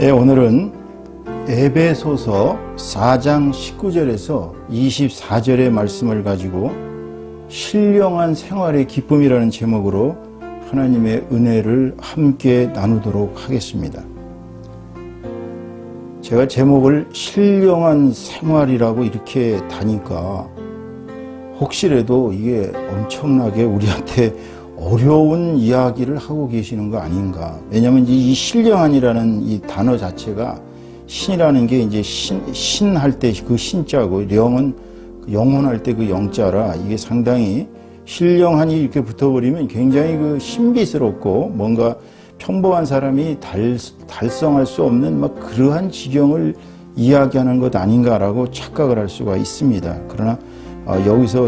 예, 오늘은 에베소서 4장 19절에서 24절의 말씀을 가지고 신령한 생활의 기쁨이라는 제목으로 하나님의 은혜를 함께 나누도록 하겠습니다. 제가 제목을 신령한 생활이라고 이렇게 다니까 혹시라도 이게 엄청나게 우리한테 어려운 이야기를 하고 계시는 거 아닌가. 왜냐하면 이 신령한이라는 이 단어 자체가 신이라는 게 이제 신할 때 그 신자고 영은 영혼할 때 그 영자라 이게 상당히 신령한이 이렇게 붙어버리면 굉장히 그 신비스럽고 뭔가 평범한 사람이 달성할 수 없는 막 그러한 지경을 이야기하는 것 아닌가라고 착각을 할 수가 있습니다. 그러나 여기서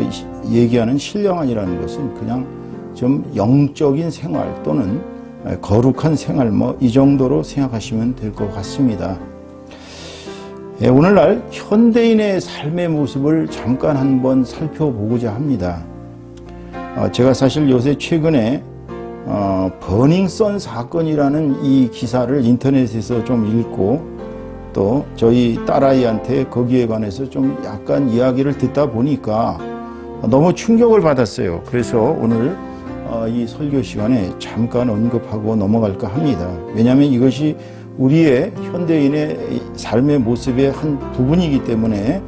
얘기하는 신령한이라는 것은 그냥 좀 영적인 생활 또는 거룩한 생활 이 정도로 생각하시면 될 것 같습니다. 오늘날 현대인의 삶의 모습을 잠깐 한번 살펴보고자 합니다. 제가 사실 요새 최근에 버닝썬 사건이라는 이 기사를 인터넷에서 좀 읽고 또 저희 딸아이한테 거기에 관해서 좀 약간 이야기를 듣다 보니까 너무 충격을 받았어요. 그래서 오늘 이 설교 시간에 잠깐 언급하고 넘어갈까 합니다. 왜냐하면 이것이 우리의 현대인의 삶의 모습의 한 부분이기 때문에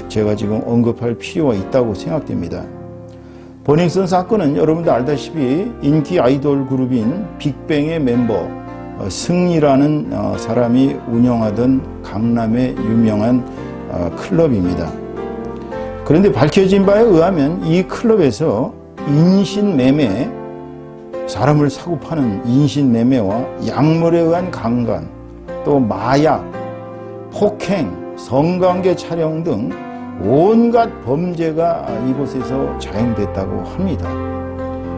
제가 지금 언급할 필요가 있다고 생각됩니다. 버닝썬 사건은 여러분도 알다시피 인기 아이돌 그룹인 빅뱅의 멤버 승리라는 사람이 운영하던 강남의 유명한 클럽입니다. 그런데 밝혀진 바에 의하면 이 클럽에서 인신매매, 사람을 사고 파는 인신매매와 약물에 의한 강간, 또 마약, 폭행, 성관계 촬영 등 온갖 범죄가 이곳에서 자행됐다고 합니다.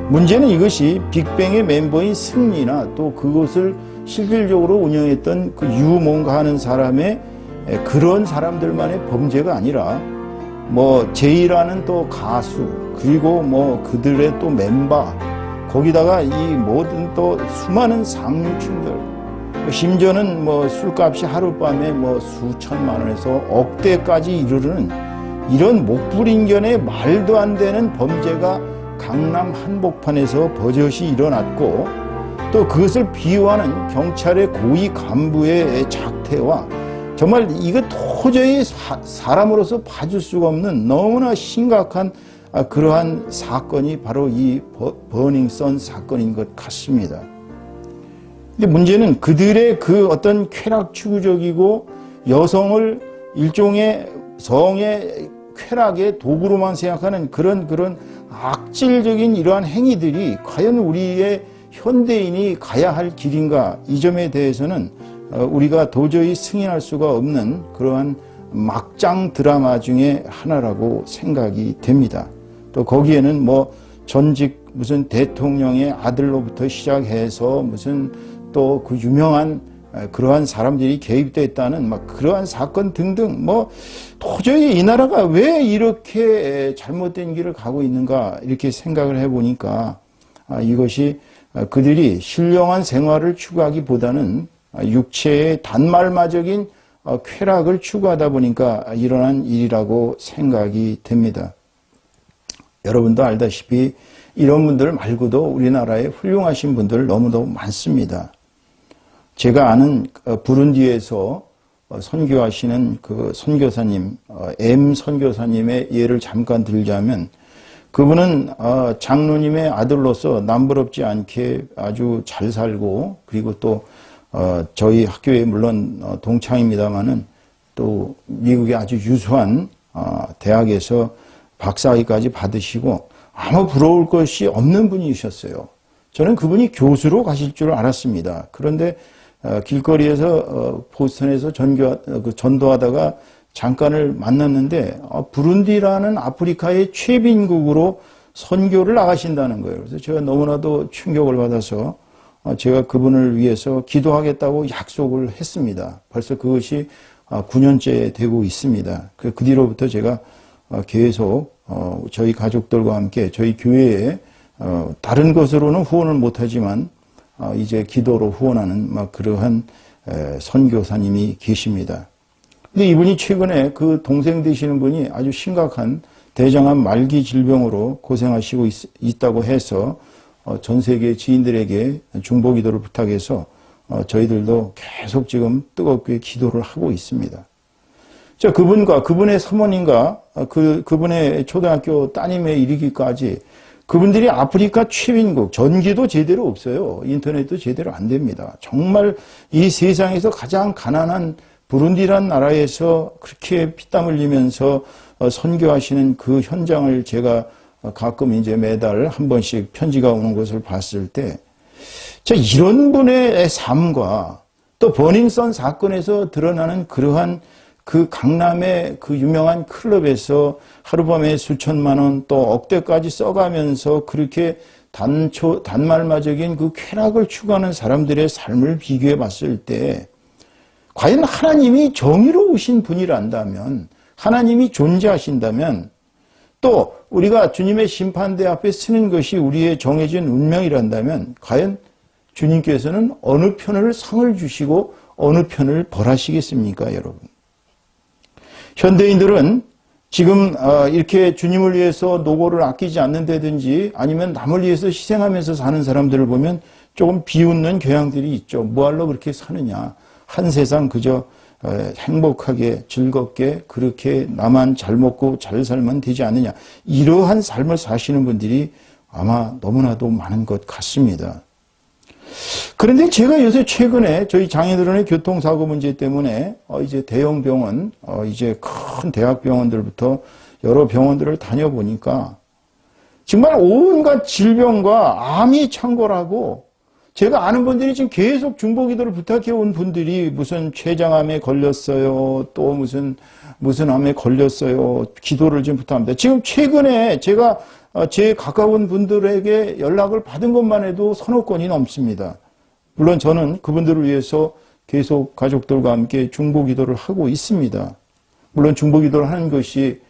문제는 이것이 빅뱅의 멤버인 승리나 또 그것을 실질적으로 운영했던 그 유뭔가 하는 사람의 그런 사람들만의 범죄가 아니라 제이라는 또 가수 그리고 그들의 또 멤버 거기다가 이 모든 또 수많은 상류층들 심지어는 술값이 하룻밤에 수천만 원에서 억대까지 이르르는 이런 목불인견의 말도 안 되는 범죄가 강남 한복판에서 버젓이 일어났고 또 그것을 비호하는 경찰의 고위 간부의 작태와 정말 이거 도저히 사람으로서 봐줄 수가 없는 너무나 심각한 그러한 사건이 바로 이 버닝썬 사건인 것 같습니다. 근데 문제는 그들의 그 어떤 쾌락 추구적이고 여성을 일종의 성의 쾌락의 도구로만 생각하는 그런 악질적인 이러한 행위들이 과연 우리의 현대인이 가야 할 길인가, 이 점에 대해서는 우리가 도저히 승인할 수가 없는 그러한 막장 드라마 중에 하나라고 생각이 됩니다. 또 거기에는 전직 무슨 대통령의 아들로부터 시작해서 무슨 또 그 유명한 그러한 사람들이 개입되어 있다는 그러한 사건 등등 도저히 이 나라가 왜 이렇게 잘못된 길을 가고 있는가 이렇게 생각을 해보니까 이것이 그들이 신령한 생활을 추구하기보다는 육체의 단말마적인 쾌락을 추구하다 보니까 일어난 일이라고 생각이 됩니다. 여러분도 알다시피 이런 분들 말고도 우리나라에 훌륭하신 분들 너무너무 많습니다. 제가 아는 부룬디에서 선교하시는 그 선교사님, M 선교사님의 예를 잠깐 들자면 그분은 장로님의 아들로서 남부럽지 않게 아주 잘 살고 그리고 또 저희 학교에 물론 동창입니다마는 또 미국의 아주 유수한 대학에서 박사학위까지 받으시고 아무 부러울 것이 없는 분이셨어요. 저는 그분이 교수로 가실 줄 알았습니다. 그런데 길거리에서 보스턴에서 전도하다가 잠깐을 만났는데 부룬디라는 아프리카의 최빈국으로 선교를 나가신다는 거예요. 그래서 제가 너무나도 충격을 받아서 제가 그분을 위해서 기도하겠다고 약속을 했습니다. 벌써 그것이 9년째 되고 있습니다. 그 뒤로부터 제가 계속 저희 가족들과 함께 저희 교회에 다른 것으로는 후원을 못하지만 이제 기도로 후원하는 그러한 선교사님이 계십니다. 근데 이분이 최근에 그 동생 되시는 분이 아주 심각한 대장암 말기 질병으로 고생하시고 있다고 해서 전 세계 지인들에게 중보기도를 부탁해서 저희들도 계속 지금 뜨겁게 기도를 하고 있습니다. 자, 그분과 그분의 사모님과 그분의 초등학교 따님에 이르기까지 그분들이 아프리카 최빈국, 전기도 제대로 없어요. 인터넷도 제대로 안 됩니다. 정말 이 세상에서 가장 가난한 부룬디란 나라에서 그렇게 피땀 흘리면서 선교하시는 그 현장을 제가 가끔 이제 매달 한 번씩 편지가 오는 것을 봤을 때, 자, 이런 분의 삶과 또 버닝썬 사건에서 드러나는 그러한 그 강남의 그 유명한 클럽에서 하룻밤에 수천만 원 또 억대까지 써가면서 그렇게 단말마적인 그 쾌락을 추구하는 사람들의 삶을 비교해 봤을 때, 과연 하나님이 정의로우신 분이란다면, 하나님이 존재하신다면, 또 우리가 주님의 심판대 앞에 서는 것이 우리의 정해진 운명이란다면, 과연 주님께서는 어느 편을 상을 주시고 어느 편을 벌하시겠습니까, 여러분? 현대인들은 지금 이렇게 주님을 위해서 노고를 아끼지 않는다든지 아니면 남을 위해서 희생하면서 사는 사람들을 보면 조금 비웃는 경향들이 있죠. 뭐하러 그렇게 사느냐. 한 세상 그저 행복하게 즐겁게 그렇게 나만 잘 먹고 잘 살면 되지 않느냐. 이러한 삶을 사시는 분들이 아마 너무나도 많은 것 같습니다. 그런데 제가 요새 최근에 저희 장애인들의 교통사고 문제 때문에 이제 대형 병원, 이제 큰 대학병원들부터 여러 병원들을 다녀보니까 정말 온갖 질병과 암이 창궐하고, 제가 아는 분들이 지금 계속 중보기도를 부탁해 온 분들이 무슨 췌장암에 걸렸어요, 또 무슨 암에 걸렸어요, 기도를 좀 부탁합니다. 지금 최근에 제가 제 가까운 분들에게 연락을 받은 것만 해도 서너 건이 넘습니다. 물론 저는 그분들을 위해서 계속 가족들과 함께 중보기도를 하고 있습니다. 물론 중보기도를 하는 것이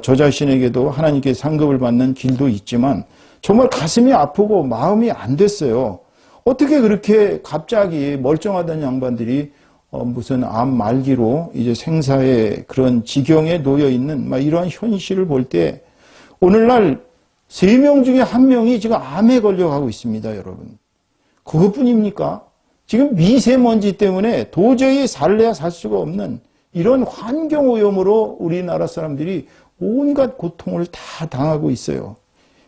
저 자신에게도 하나님께 상급을 받는 길도 있지만 정말 가슴이 아프고 마음이 안 됐어요. 어떻게 그렇게 갑자기 멀쩡하던 양반들이 무슨 암 말기로 이제 생사의 그런 지경에 놓여 있는 이러한 현실을 볼 때, 오늘날 3명 중에 1명이 지금 암에 걸려가고 있습니다, 여러분. 그것뿐입니까? 지금 미세먼지 때문에 도저히 살래야 살 수가 없는 이런 환경오염으로 우리나라 사람들이 온갖 고통을 다 당하고 있어요.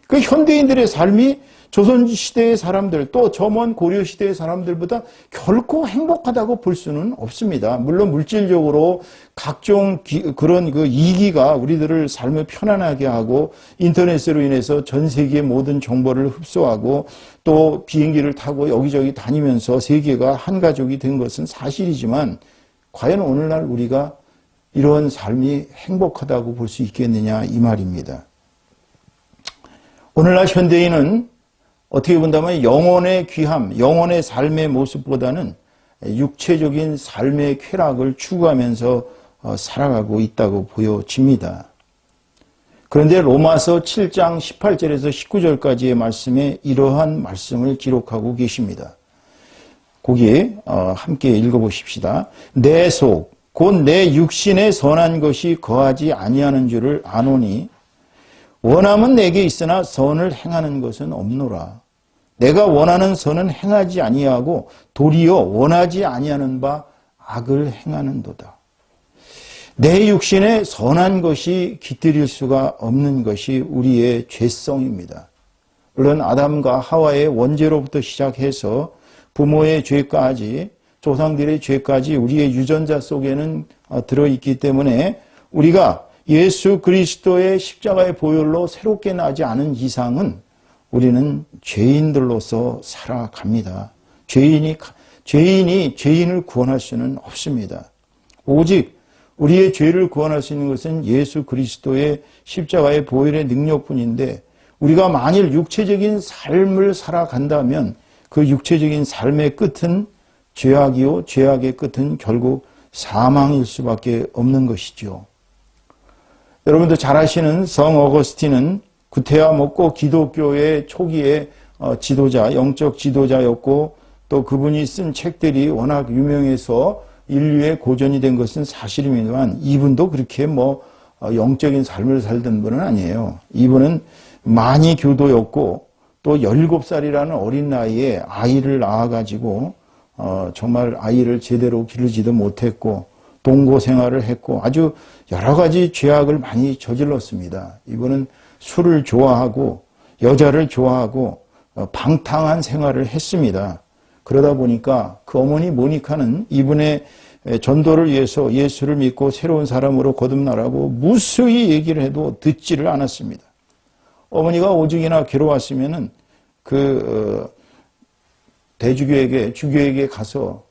그 현대인들의 삶이 조선시대의 사람들, 또 저 먼 고려시대의 사람들보다 결코 행복하다고 볼 수는 없습니다. 물론 물질적으로 각종 그런 그 이기가 우리들을 삶을 편안하게 하고, 인터넷으로 인해서 전 세계의 모든 정보를 흡수하고, 또 비행기를 타고 여기저기 다니면서 세계가 한 가족이 된 것은 사실이지만, 과연 오늘날 우리가 이런 삶이 행복하다고 볼 수 있겠느냐, 이 말입니다. 오늘날 현대인은 어떻게 본다면 영혼의 귀함, 영혼의 삶의 모습보다는 육체적인 삶의 쾌락을 추구하면서 살아가고 있다고 보여집니다. 그런데 로마서 7장 18절에서 19절까지의 말씀에 이러한 말씀을 기록하고 계십니다. 거기 함께 읽어보십시다. 내 속, 곧 내 육신에 선한 것이 거하지 아니하는 줄을 아노니 원함은 내게 있으나 선을 행하는 것은 없노라. 내가 원하는 선은 행하지 아니하고 도리어 원하지 아니하는 바 악을 행하는도다. 내 육신에 선한 것이 깃들일 수가 없는 것이 우리의 죄성입니다. 물론 아담과 하와의 원죄로부터 시작해서 부모의 죄까지, 조상들의 죄까지 우리의 유전자 속에는 들어있기 때문에 우리가 예수 그리스도의 십자가의 보혈로 새롭게 나지 않은 이상은 우리는 죄인들로서 살아갑니다. 죄인이 죄인을 구원할 수는 없습니다. 오직 우리의 죄를 구원할 수 있는 것은 예수 그리스도의 십자가의 보혈의 능력뿐인데, 우리가 만일 육체적인 삶을 살아간다면 그 육체적인 삶의 끝은 죄악이요, 죄악의 끝은 결국 사망일 수밖에 없는 것이죠. 여러분도 잘 아시는 성 어거스틴은 구태여 먹고 기독교의 초기의 지도자, 영적 지도자였고, 또 그분이 쓴 책들이 워낙 유명해서 인류의 고전이 된 것은 사실입니다만 이분도 그렇게 영적인 삶을 살던 분은 아니에요. 이분은 많이 교도였고 또 17살이라는 어린 나이에 아이를 낳아가지고 정말 아이를 제대로 기르지도 못했고 동거 생활을 했고 아주 여러 가지 죄악을 많이 저질렀습니다. 이분은 술을 좋아하고 여자를 좋아하고 방탕한 생활을 했습니다. 그러다 보니까 그 어머니 모니카는 이분의 전도를 위해서 예수를 믿고 새로운 사람으로 거듭나라고 무수히 얘기를 해도 듣지를 않았습니다. 어머니가 오죽이나 괴로웠으면은 주교에게 가서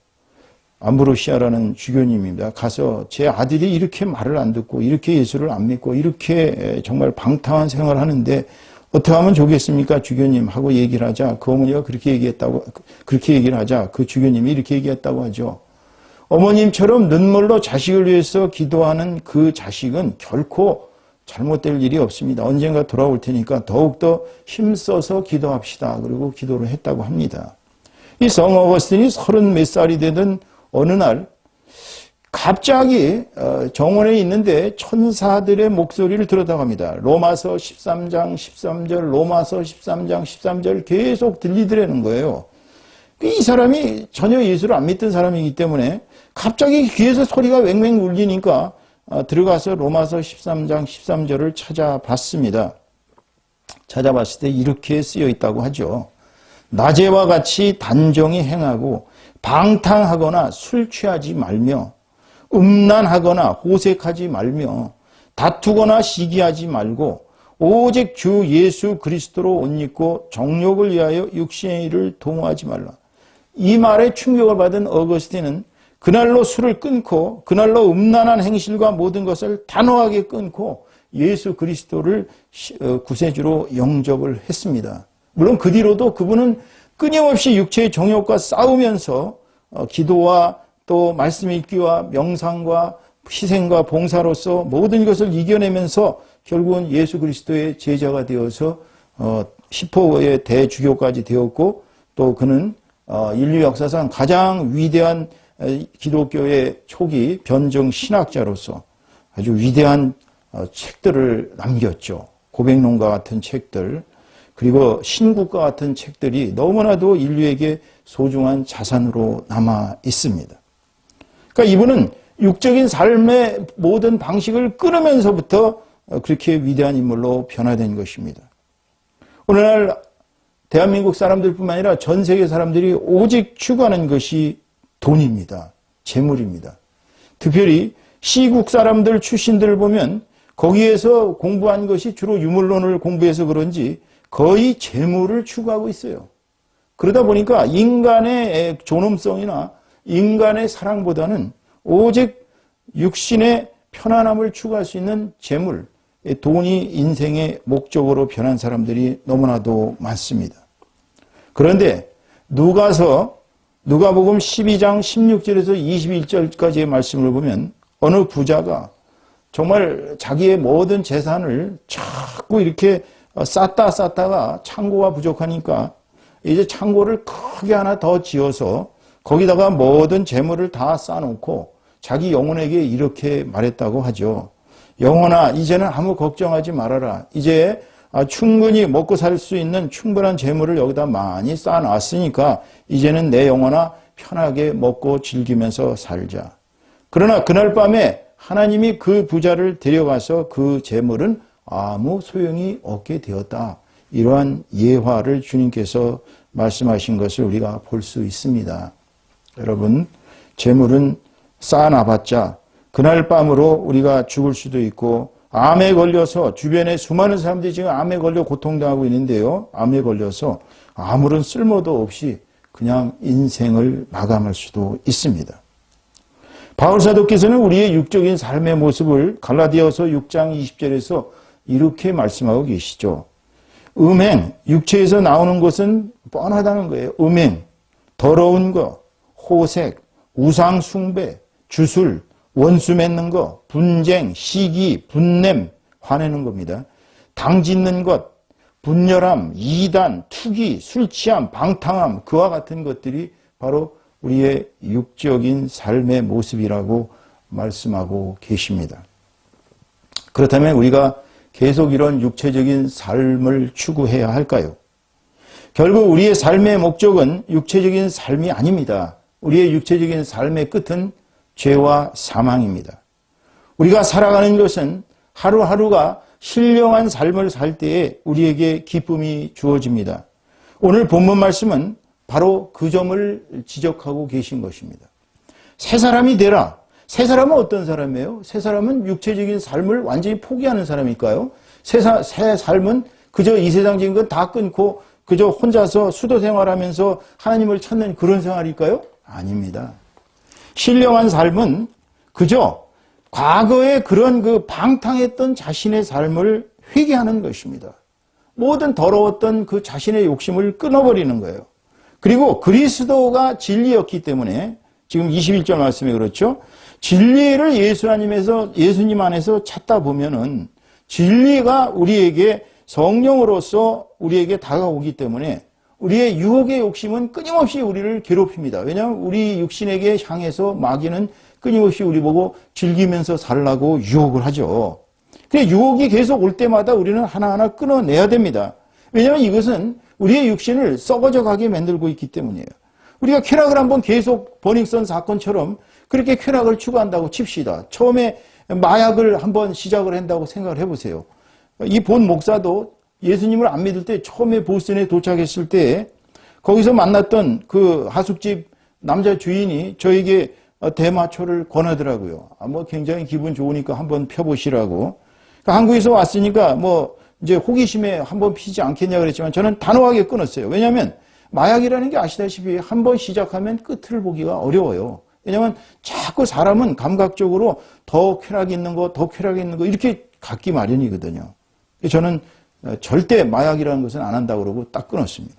암브로시아라는 주교님입니다. 가서 제 아들이 이렇게 말을 안 듣고 이렇게 예수를 안 믿고 이렇게 정말 방탕한 생활을 하는데 어떻게 하면 좋겠습니까? 주교님 하고 얘기를 하자. 그 어머니가 그렇게 얘기를 하자. 그 주교님이 이렇게 얘기했다고 하죠. 어머님처럼 눈물로 자식을 위해서 기도하는 그 자식은 결코 잘못될 일이 없습니다. 언젠가 돌아올 테니까 더욱더 힘써서 기도합시다. 그리고 기도를 했다고 합니다. 이 성 어거스틴이 30몇 살이 되던 어느 날 갑자기 정원에 있는데 천사들의 목소리를 들었다고 합니다. 로마서 13장 13절, 로마서 13장 13절 계속 들리더라는 거예요. 이 사람이 전혀 예수를 안 믿던 사람이기 때문에 갑자기 귀에서 소리가 왱왱 울리니까 들어가서 로마서 13장 13절을 찾아봤습니다. 찾아봤을 때 이렇게 쓰여 있다고 하죠. 낮에와 같이 단정히 행하고 방탕하거나 술 취하지 말며 음란하거나 호색하지 말며 다투거나 시기하지 말고 오직 주 예수 그리스도로 옷 입고 정욕을 위하여 육신의 일을 도모하지 말라. 이 말에 충격을 받은 어거스틴은 그날로 술을 끊고 그날로 음란한 행실과 모든 것을 단호하게 끊고 예수 그리스도를 구세주로 영접을 했습니다. 물론 그 뒤로도 그분은 끊임없이 육체의 정욕과 싸우면서 기도와 또 말씀 읽기와 명상과 희생과 봉사로서 모든 것을 이겨내면서 결국은 예수 그리스도의 제자가 되어서 시포의 대주교까지 되었고 또 그는 인류 역사상 가장 위대한 기독교의 초기 변증 신학자로서 아주 위대한 책들을 남겼죠. 고백론과 같은 책들 그리고 신국과 같은 책들이 너무나도 인류에게 소중한 자산으로 남아 있습니다. 그러니까 이분은 육적인 삶의 모든 방식을 끊으면서부터 그렇게 위대한 인물로 변화된 것입니다. 오늘날 대한민국 사람들뿐만 아니라 전 세계 사람들이 오직 추구하는 것이 돈입니다. 재물입니다. 특별히 시국 사람들 출신들을 보면 거기에서 공부한 것이 주로 유물론을 공부해서 그런지 거의 재물을 추구하고 있어요. 그러다 보니까 인간의 존엄성이나 인간의 사랑보다는 오직 육신의 편안함을 추구할 수 있는 재물, 돈이 인생의 목적으로 변한 사람들이 너무나도 많습니다. 그런데 누가복음 12장 16절에서 21절까지의 말씀을 보면 어느 부자가 정말 자기의 모든 재산을 자꾸 이렇게 쌓다가 창고가 부족하니까 이제 창고를 크게 하나 더 지어서 거기다가 모든 재물을 다 쌓아놓고 자기 영혼에게 이렇게 말했다고 하죠. 영혼아, 이제는 아무 걱정하지 말아라. 이제 충분히 먹고 살 수 있는 충분한 재물을 여기다 많이 쌓아놨으니까 이제는 내 영혼아 편하게 먹고 즐기면서 살자. 그러나 그날 밤에 하나님이 그 부자를 데려가서 그 재물은 아무 소용이 없게 되었다. 이러한 예화를 주님께서 말씀하신 것을 우리가 볼 수 있습니다. 여러분, 재물은 쌓아놔봤자 그날 밤으로 우리가 죽을 수도 있고 암에 걸려서 주변에 수많은 사람들이 지금 암에 걸려 고통당하고 있는데요. 암에 걸려서 아무런 쓸모도 없이 그냥 인생을 마감할 수도 있습니다. 바울 사도께서는 우리의 육적인 삶의 모습을 갈라디아서 6장 20절에서 이렇게 말씀하고 계시죠. 음행, 육체에서 나오는 것은 뻔하다는 거예요. 음행, 더러운 거, 호색, 우상 숭배, 주술, 원수 맺는 거, 분쟁, 시기, 분냄, 화내는 겁니다. 당 짓는 것, 분열함, 이단, 투기, 술 취함, 방탕함, 그와 같은 것들이 바로 우리의 육적인 삶의 모습이라고 말씀하고 계십니다. 그렇다면 우리가 계속 이런 육체적인 삶을 추구해야 할까요? 결국 우리의 삶의 목적은 육체적인 삶이 아닙니다. 우리의 육체적인 삶의 끝은 죄와 사망입니다. 우리가 살아가는 것은 하루하루가 신령한 삶을 살 때에 우리에게 기쁨이 주어집니다. 오늘 본문 말씀은 바로 그 점을 지적하고 계신 것입니다. 새 사람이 되라. 새 사람은 어떤 사람이에요? 새 사람은 육체적인 삶을 완전히 포기하는 사람일까요? 새 삶은 그저 이 세상적인 건 다 끊고 그저 혼자서 수도 생활하면서 하나님을 찾는 그런 생활일까요? 아닙니다. 신령한 삶은 그저 과거의 그런 그 방탕했던 자신의 삶을 회개하는 것입니다. 모든 더러웠던 그 자신의 욕심을 끊어버리는 거예요. 그리고 그리스도가 진리였기 때문에 지금 21절 말씀에 그렇죠. 진리를 예수님 안에서 찾다 보면은 진리가 우리에게 성령으로서 우리에게 다가오기 때문에 우리의 유혹의 욕심은 끊임없이 우리를 괴롭힙니다. 왜냐하면 우리 육신에게 향해서 마귀는 끊임없이 우리 보고 즐기면서 살라고 유혹을 하죠. 근데 유혹이 계속 올 때마다 우리는 하나하나 끊어내야 됩니다. 왜냐하면 이것은 우리의 육신을 썩어져 가게 만들고 있기 때문이에요. 우리가 쾌락을 한번 계속 버닝썬 사건처럼 그렇게 쾌락을 추구한다고 칩시다. 처음에 마약을 한번 시작을 한다고 생각을 해보세요. 이 본 목사도 예수님을 안 믿을 때 처음에 보스턴에 도착했을 때 거기서 만났던 그 하숙집 남자 주인이 저에게 대마초를 권하더라고요. 굉장히 기분 좋으니까 한번 펴보시라고. 그러니까 한국에서 왔으니까 이제 호기심에 한번 피지 않겠냐 그랬지만 저는 단호하게 끊었어요. 왜냐하면 마약이라는 게 아시다시피 한번 시작하면 끝을 보기가 어려워요. 왜냐하면 자꾸 사람은 감각적으로 더 쾌락 있는 거 이렇게 갖기 마련이거든요. 저는 절대 마약이라는 것은 안 한다고 그러고 딱 끊었습니다.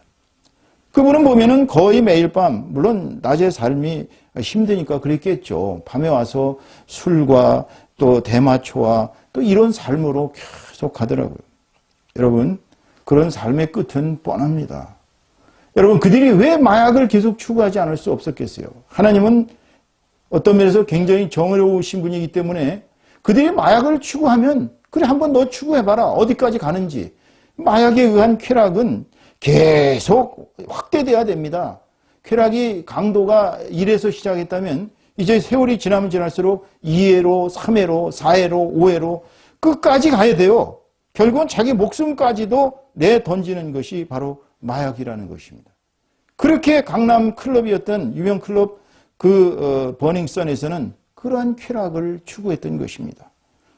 그분은 보면은 거의 매일 밤, 물론 낮의 삶이 힘드니까 그랬겠죠. 밤에 와서 술과 또 대마초와 또 이런 삶으로 계속 가더라고요. 여러분, 그런 삶의 끝은 뻔합니다. 여러분, 그들이 왜 마약을 계속 추구하지 않을 수 없었겠어요? 하나님은 어떤 면에서 굉장히 정의로우신 분이기 때문에 그들이 마약을 추구하면 그래 한번 너 추구해봐라. 어디까지 가는지. 마약에 의한 쾌락은 계속 확대돼야 됩니다. 쾌락이 강도가 1에서 시작했다면 이제 세월이 지나면 지날수록 2회로, 3회로, 4회로, 5회로 끝까지 가야 돼요. 결국은 자기 목숨까지도 내던지는 것이 바로 마약이라는 것입니다. 그렇게 강남 클럽이었던 유명 클럽 버닝썬에서는 그러한 쾌락을 추구했던 것입니다.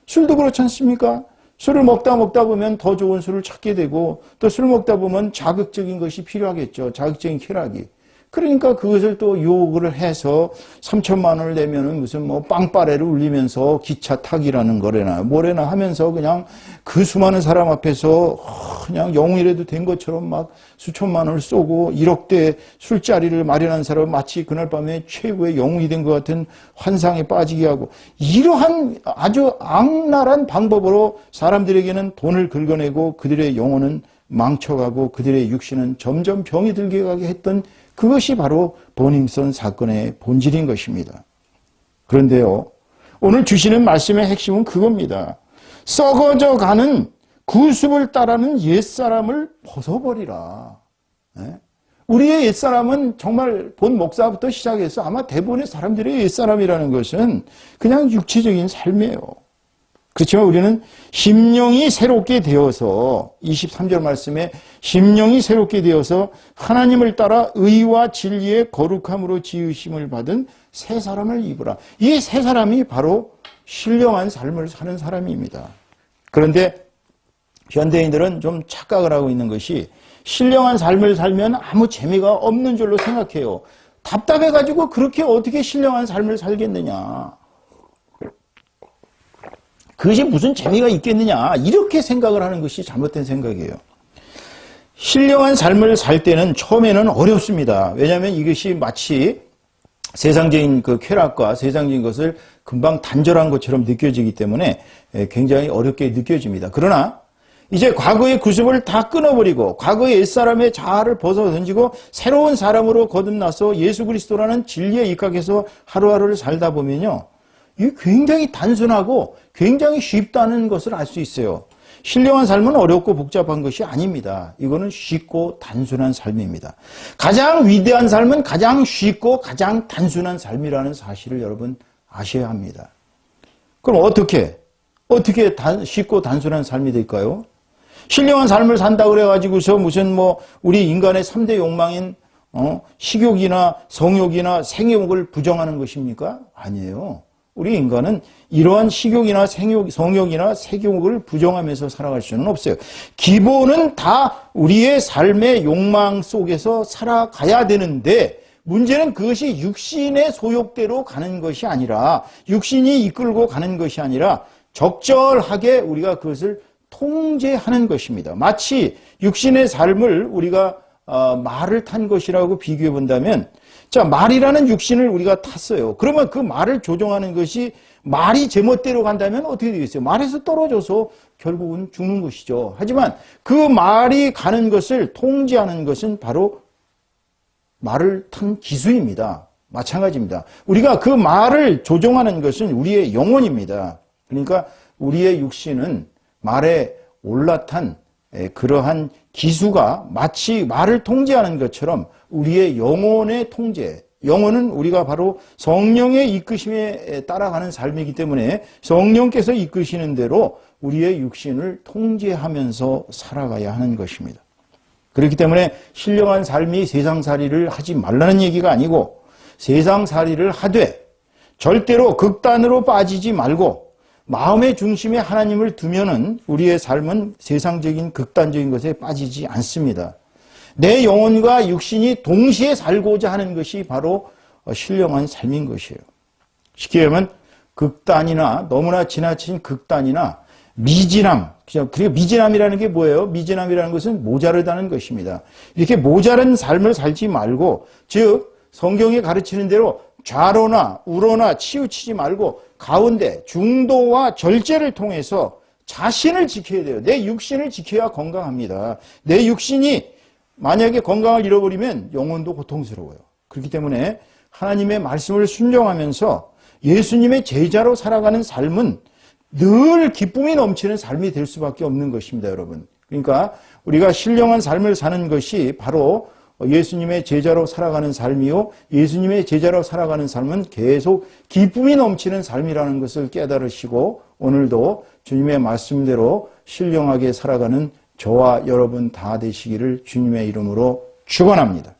술도 그렇지 않습니까? 술을 먹다 보면 더 좋은 술을 찾게 되고 또 술 먹다 보면 자극적인 것이 필요하겠죠. 자극적인 쾌락이. 그러니까 그것을 또 유혹을 해서 3천만 원을 내면은 무슨 빵빠레를 울리면서 기차 타기라는 거래나 뭐래나 하면서 그냥 그 수많은 사람 앞에서 그냥 영웅이라도 된 것처럼 막 수천만 원을 쏘고 1억대 술자리를 마련한 사람은 마치 그날 밤에 최고의 영웅이 된 것 같은 환상에 빠지게 하고 이러한 아주 악랄한 방법으로 사람들에게는 돈을 긁어내고 그들의 영혼은 망쳐가고 그들의 육신은 점점 병이 들게 가게 했던 그것이 바로 버닝썬 사건의 본질인 것입니다. 그런데요, 오늘 주시는 말씀의 핵심은 그겁니다. 썩어져 가는 구습을 따르는 옛사람을 벗어버리라. 우리의 옛사람은 정말 본 목사부터 시작해서 아마 대부분의 사람들의 옛사람이라는 것은 그냥 육체적인 삶이에요. 그렇지만 우리는 심령이 새롭게 되어서 23절 말씀에 심령이 새롭게 되어서 하나님을 따라 의와 진리의 거룩함으로 지으심을 받은 새 사람을 입으라. 이 새 사람이 바로 신령한 삶을 사는 사람입니다. 그런데 현대인들은 좀 착각을 하고 있는 것이 신령한 삶을 살면 아무 재미가 없는 줄로 생각해요. 답답해가지고 그렇게 어떻게 신령한 삶을 살겠느냐. 그것이 무슨 재미가 있겠느냐 이렇게 생각을 하는 것이 잘못된 생각이에요. 신령한 삶을 살 때는 처음에는 어렵습니다. 왜냐하면 이것이 마치 세상적인 그 쾌락과 세상적인 것을 금방 단절한 것처럼 느껴지기 때문에 굉장히 어렵게 느껴집니다. 그러나 이제 과거의 구습을 다 끊어버리고 과거의 옛사람의 자아를 벗어던지고 새로운 사람으로 거듭나서 예수 그리스도라는 진리에 입각해서 하루하루를 살다 보면요, 이게 굉장히 단순하고 굉장히 쉽다는 것을 알 수 있어요. 신령한 삶은 어렵고 복잡한 것이 아닙니다. 이거는 쉽고 단순한 삶입니다. 가장 위대한 삶은 가장 쉽고 가장 단순한 삶이라는 사실을 여러분 아셔야 합니다. 그럼 어떻게 쉽고 단순한 삶이 될까요? 신령한 삶을 산다 그래가지고서 무슨 우리 인간의 3대 욕망인 식욕이나 성욕이나 생욕을 부정하는 것입니까? 아니에요. 우리 인간은 이러한 식욕이나 성욕이나 색욕을 부정하면서 살아갈 수는 없어요. 기본은 다 우리의 삶의 욕망 속에서 살아가야 되는데, 문제는 그것이 육신의 소욕대로 가는 것이 아니라, 육신이 이끌고 가는 것이 아니라 적절하게 우리가 그것을 통제하는 것입니다. 마치 육신의 삶을 우리가 말을 탄 것이라고 비교해 본다면, 자, 말이라는 육신을 우리가 탔어요. 그러면 그 말을 조종하는 것이 말이 제멋대로 간다면 어떻게 되겠어요? 말에서 떨어져서 결국은 죽는 것이죠. 하지만 그 말이 가는 것을 통제하는 것은 바로 말을 탄 기수입니다. 마찬가지입니다. 우리가 그 말을 조종하는 것은 우리의 영혼입니다. 그러니까 우리의 육신은 말에 올라탄 그러한 기수가 마치 말을 통제하는 것처럼 우리의 영혼의 통제, 영혼은 우리가 바로 성령의 이끄심에 따라가는 삶이기 때문에 성령께서 이끄시는 대로 우리의 육신을 통제하면서 살아가야 하는 것입니다. 그렇기 때문에 신령한 삶이 세상살이를 하지 말라는 얘기가 아니고, 세상살이를 하되 절대로 극단으로 빠지지 말고 마음의 중심에 하나님을 두면은 우리의 삶은 세상적인 극단적인 것에 빠지지 않습니다. 내 영혼과 육신이 동시에 살고자 하는 것이 바로 신령한 삶인 것이에요. 쉽게 얘기하면 극단이나 너무나 지나친 극단이나 미진함, 그리고 미진함이라는 게 뭐예요? 미진함이라는 것은 모자르다는 것입니다. 이렇게 모자른 삶을 살지 말고, 즉 성경이 가르치는 대로 좌로나 우로나 치우치지 말고 가운데 중도와 절제를 통해서 자신을 지켜야 돼요. 내 육신을 지켜야 건강합니다. 내 육신이 만약에 건강을 잃어버리면 영혼도 고통스러워요. 그렇기 때문에 하나님의 말씀을 순종하면서 예수님의 제자로 살아가는 삶은 늘 기쁨이 넘치는 삶이 될 수밖에 없는 것입니다, 여러분. 그러니까 우리가 신령한 삶을 사는 것이 바로 예수님의 제자로 살아가는 삶이요, 예수님의 제자로 살아가는 삶은 계속 기쁨이 넘치는 삶이라는 것을 깨달으시고 오늘도 주님의 말씀대로 신령하게 살아가는 저와 여러분 다 되시기를 주님의 이름으로 축원합니다.